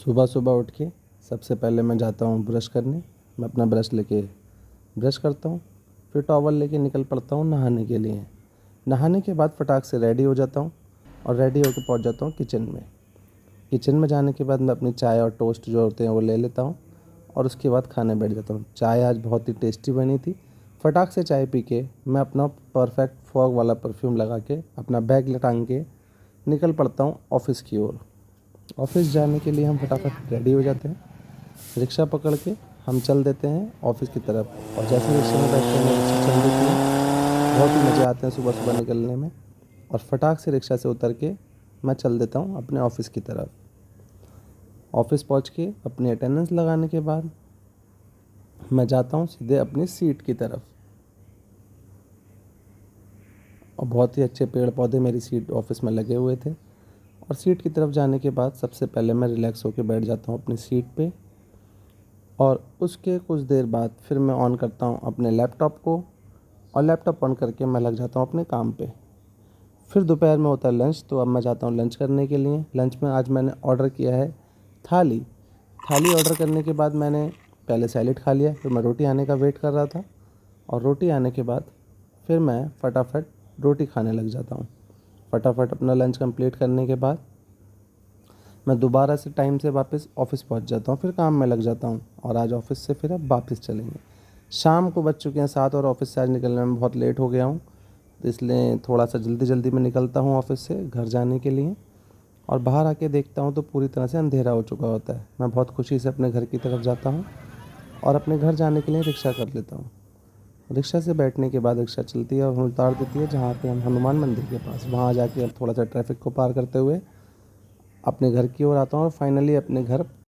सुबह सुबह उठ के सबसे पहले मैं जाता हूँ ब्रश करने। मैं अपना ब्रश लेके ब्रश करता हूँ, फिर टॉवल लेके निकल पड़ता हूँ नहाने के लिए। नहाने के बाद फटाक से रेडी हो जाता हूँ और रेडी होकर पहुँच जाता हूँ किचन में। किचन में जाने के बाद मैं अपनी चाय और टोस्ट जो होते हैं वो ले लेता हूँ और उसके बाद खाने बैठ जाता हूँ। चाय आज बहुत ही टेस्टी बनी थी। फटाक से चाय पी के मैं अपना परफेक्ट फॉग वाला परफ्यूम लगा के अपना बैग लटांग के निकल पड़ता हूँ ऑफ़िस की ओर। ऑफ़िस जाने के लिए हम फटाफट रेडी हो जाते हैं। रिक्शा पकड़ के हम चल देते हैं ऑफ़िस की तरफ और जैसे रिक्शे में बैठते हैं रिक्शा चल देती है। बहुत ही मज़े आते हैं सुबह सुबह निकलने में और फटाक से रिक्शा से उतर के मैं चल देता हूँ अपने ऑफ़िस की तरफ। ऑफ़िस पहुँच के अपनी अटेंडेंस लगाने के बाद मैं जाता हूँ सीधे अपनी सीट की तरफ और बहुत ही अच्छे पेड़ पौधे मेरी सीट ऑफ़िस में लगे हुए थे। और सीट की तरफ जाने के बाद सबसे पहले मैं रिलैक्स होकर बैठ जाता हूँ अपनी सीट पे और उसके कुछ देर बाद फिर मैं ऑन करता हूँ अपने लैपटॉप को और लैपटॉप ऑन करके मैं लग जाता हूँ अपने काम पे। फिर दोपहर में होता है लंच, तो अब मैं जाता हूँ लंच करने के लिए। लंच में आज मैंने ऑर्डर किया है थाली। थाली ऑर्डर करने के बाद मैंने पहले सैलेड खा लिया, फिर मैं रोटी आने का वेट कर रहा था और रोटी आने के बाद फिर मैं फटाफट रोटी खाने लग जाता हूँ। फटाफट अपना लंच कंप्लीट करने के बाद मैं दोबारा से टाइम से वापस ऑफ़िस पहुँच जाता हूँ, फिर काम में लग जाता हूँ और आज ऑफ़िस से फिर अब वापस चलेंगे। शाम को बज चुके हैं 7 और ऑफ़िस से आज निकलने में बहुत लेट हो गया हूँ, तो इसलिए थोड़ा सा जल्दी जल्दी में निकलता हूँ ऑफ़िस से घर जाने के लिए। और बाहर आके देखता हूँ तो पूरी तरह से अंधेरा हो चुका होता है। मैं बहुत खुशी से अपने घर की तरफ जाता हूँ और अपने घर जाने के लिए रिक्शा कर लेता हूँ। रिक्शा से बैठने के बाद रिक्शा चलती है और हमें उतार देती है जहाँ पे हम हनुमान मंदिर के पास। वहाँ जाके अब थोड़ा सा ट्रैफिक को पार करते हुए अपने घर की ओर आता हूँ और फाइनली अपने घर